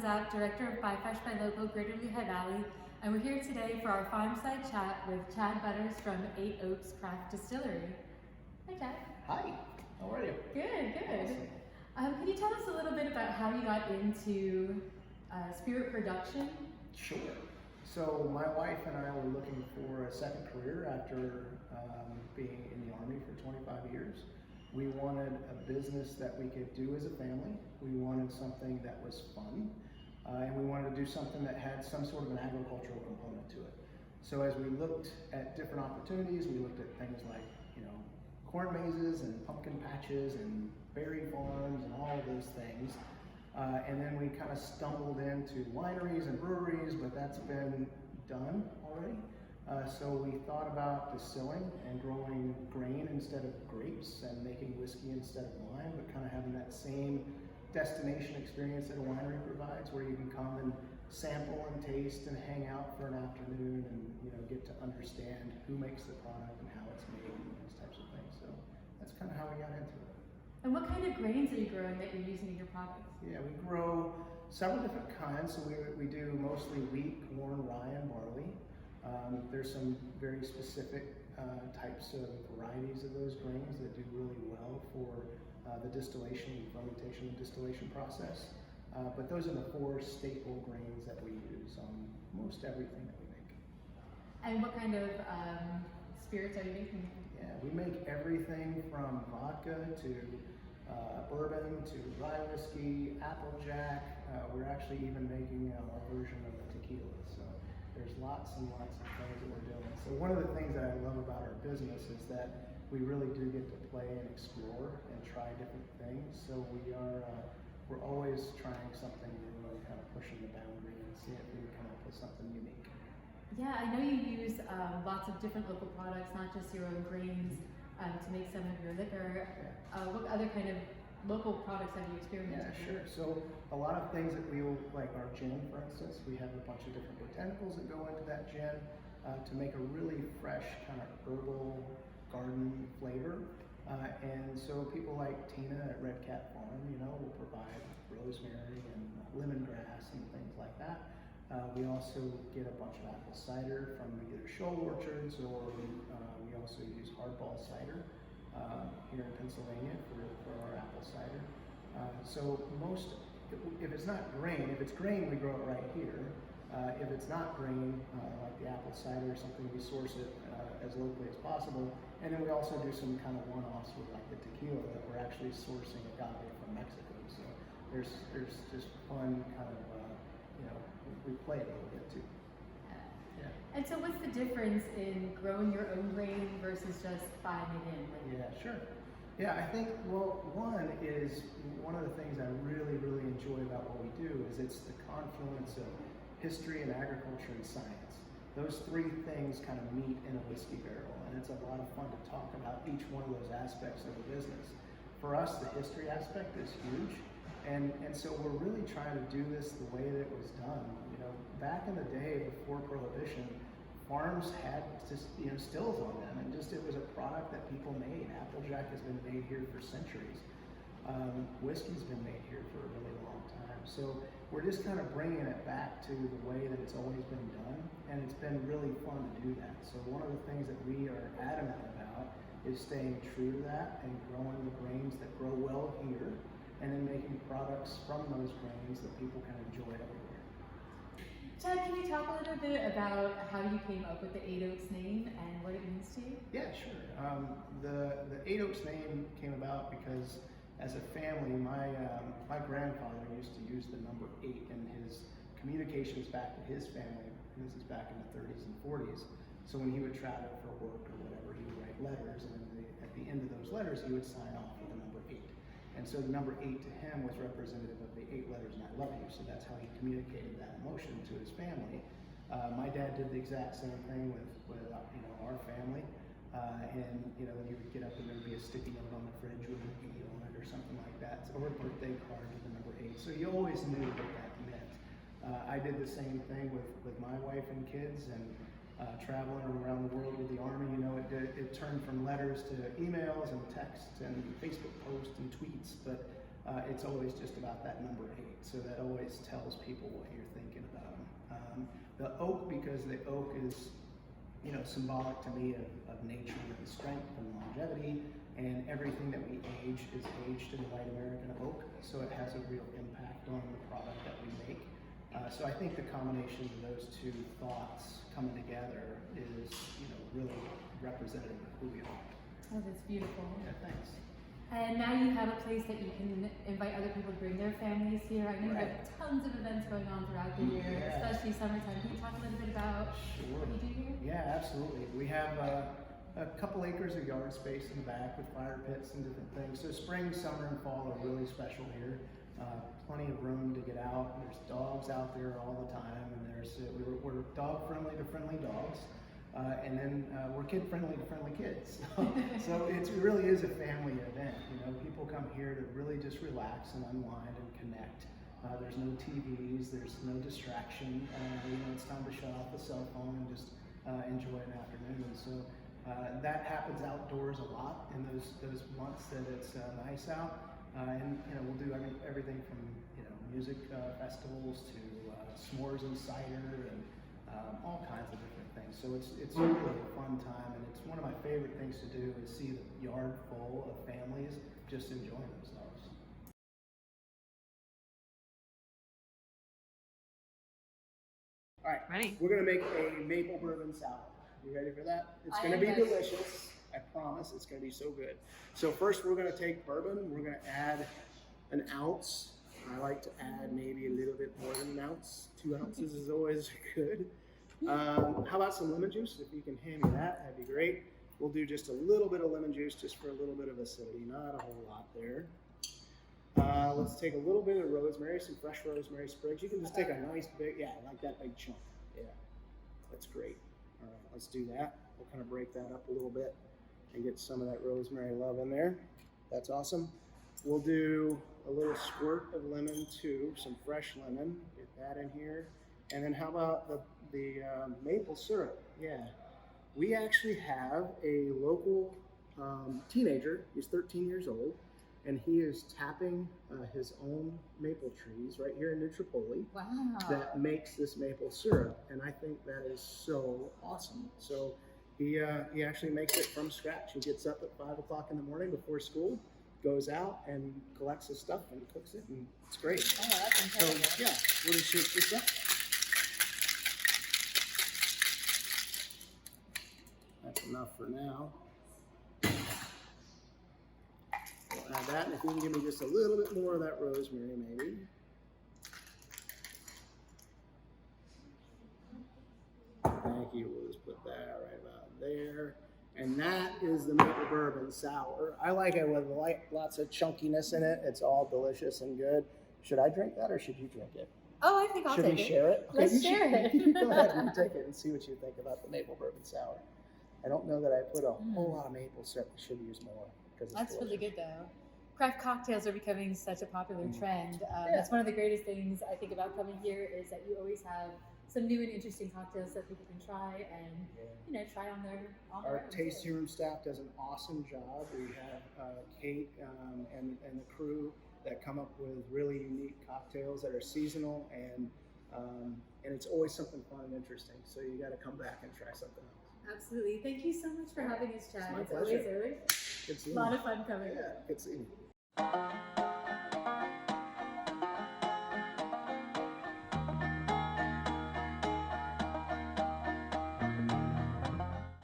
Zapp, Director of Buy Fresh Buy Local, Greater Lehigh Valley, and we're here today for our Farmside Chat with Chad Butters from Eight Oaks Craft Distillery. Hi, Chad. Hi, how are you? Good, good. Awesome. Can you tell us a little bit about how you got into spirit production? Sure. So my wife and I were looking for a second career after being in the Army for 25 years. We wanted a business that we could do as a family. We wanted something that was fun, and we wanted to do something that had some sort of an agricultural component to it. So as we looked at different opportunities, we looked at things like, corn mazes and pumpkin patches and berry farms and all of those things. And then we kind of stumbled into wineries and breweries, but that's been done already. So we thought about distilling and growing grain instead of grapes and making whiskey instead of wine, but kind of having that same destination experience that a winery provides, where you can come and sample and taste and hang out for an afternoon and get to understand who makes the product and how it's made and those types of things. So that's kind of how we got into it. And what kind of grains are you growing that you're using in your products? Yeah, we grow several different kinds. So we do mostly wheat, corn, rye, and barley. There's some very specific types of varieties of those grains that do really well for the distillation, fermentation, and distillation process. But those are the four staple grains that we use on most everything that we make. And what kind of spirits are you making? Yeah, we make everything from vodka to bourbon to rye whiskey, applejack. We're actually even making our version of the tequila. So there's lots and lots of things that we're doing. So one of the things that I love about our business is that we really do get to play and explore and try different things. So we're always trying something new and kind of pushing the boundary and see if we can come up with something unique. Yeah, I know you use lots of different local products, not just your own grains, to make some of your liquor. What other kind of local products have you experimented with? Yeah, sure. So a lot of things that we like our gin, for instance, we have a bunch of different botanicals that go into that gin to make a really fresh kind of herbal garden flavor. And so people like Tina at Red Cat Farm, will provide rosemary and lemongrass and things like that. We also get a bunch of apple cider from either Shoal Orchards, or we also use hardball cider here in Pennsylvania for our apple cider. So if it's not grain, if it's grain, we grow it right here. If it's not grain, like the apple cider or something, we source it as locally as possible. And then we also do some kind of one-offs with like the tequila that we're actually sourcing agave from Mexico. So there's just fun kind of, we play a little bit too. Yeah. And so what's the difference in growing your own grain versus just buying it in? Yeah, sure. Yeah, I think, well, one of the things I really, really enjoy about what we do is it's the confluence of history and agriculture and science. Those three things kind of meet in a whiskey barrel, and it's a lot of fun to talk about each one of those aspects of the business. For us, the history aspect is huge, and so we're really trying to do this the way that it was done. Back in the day before Prohibition, farms had just stills on them, and it was a product that people made. Applejack has been made here for centuries. Whiskey's been made here for a really long time. So we're just kind of bringing it back to the way that it's always been done, and it's been really fun to do that. So one of the things that we are adamant about is staying true to that and growing the grains that grow well here, and then making products from those grains that people can enjoy everywhere. Chad, can you talk a little bit about how you came up with the Eight Oaks name and what it means to you? Yeah, sure. The Eight Oaks name came about because as a family, my grandfather used to use the number 8 in his communications back to his family. This is back in the 30s and 40s. So when he would travel for work or whatever, he would write letters, and then at the end of those letters, he would sign off with the number 8. And so the number 8 to him was representative of the 8 letters in I love you. So that's how he communicated that emotion to his family. My dad did the exact same thing with our family. And then he would get up and there would be a sticky note on the fridge with an 8 on it or something like that, or a birthday card with the number 8. So you always knew what that meant. I did the same thing with my wife and kids, and traveling around the world with the Army, it turned from letters to emails and texts and Facebook posts and tweets. But it's always just about that number 8. So that always tells people what you're thinking about them. The oak, because the oak is, you know, symbolic to me of nature and strength and longevity, and everything that we age is aged in white American oak, so it has a real impact on the product that we make. So I think the combination of those two thoughts coming together is, you know, really representative of who we are. Oh, that's beautiful. Yeah, thanks. And now you have a place that you can invite other people to bring their families here. I know you have tons of events going on throughout the year, especially summertime. Can you talk a little bit about what you do here? Yeah, absolutely. We have a couple acres of yard space in the back with fire pits and different things. So spring, summer, and fall are really special here. Plenty of room to get out. There's dogs out there all the time, and we're dog friendly to friendly dogs. And then we're kid friendly to friendly kids. So it really is a family event. You know, people come here to really just relax and unwind and connect. There's no TVs, there's no distraction. You know, it's time to shut off the cell phone and just enjoy an afternoon. And so that happens outdoors a lot in those months that it's nice out. And you know, we'll do everything from, you know, music festivals to s'mores and cider and all kinds of different things. So it's really a fun time, and it's one of my favorite things to do is see the yard full of families just enjoying themselves. All right, ready. We're gonna make a maple bourbon sour. You ready for that? It's gonna be delicious. I promise it's gonna be so good. So first we're gonna take bourbon. We're gonna add an ounce. I like to add maybe a little bit more than an ounce. 2 ounces is always good. How about some lemon juice? If you can hand me that, that'd be great. We'll do just a little bit of lemon juice just for a little bit of acidity, not a whole lot there. Let's take a little bit of rosemary, some fresh rosemary sprigs. You can just take a nice big, yeah, like that big chunk. Yeah, that's great. All right, let's do that. We'll kind of break that up a little bit and get some of that rosemary love in there. That's awesome. We'll do a little squirt of lemon too, some fresh lemon. Get that in here. And then how about the maple syrup? Yeah, we actually have a local teenager. He's 13 years old, and he is tapping his own maple trees right here in New Tripoli. Wow. That makes this maple syrup, and I think that is so awesome. So he actually makes it from scratch. He gets up at 5 o'clock in the morning before school, goes out and collects his stuff and cooks it, and it's great. Oh, that's incredible. So yeah, we're gonna shake this up. That's enough for now. We'll add that, and if you can give me just a little bit more of that rosemary, maybe. Thank you. We'll just put that right about there. And that is the maple bourbon sour. I like it with lots of chunkiness in it. It's all delicious and good. Should I drink that or should you drink it? Oh, I think I'll take it. Should we share it? Okay, Let's share it. Go ahead and take it and see what you think about the maple bourbon sour. I don't know that I put a whole lot of maple syrup. I should use more. That's really good though. Craft cocktails are becoming such a popular trend. That's one of the greatest things I think about coming here is that you always have some new and interesting cocktails that people can try and you know try on their own. Our tasting room staff does an awesome job. We have Kate and the crew that come up with really unique cocktails that are seasonal and it's always something fun and interesting. So you got to come back and try something else. Absolutely. Thank you so much for having us, Chad. It's my It's pleasure. always Good seeing a lot you. of fun coming. Yeah, good seeing you.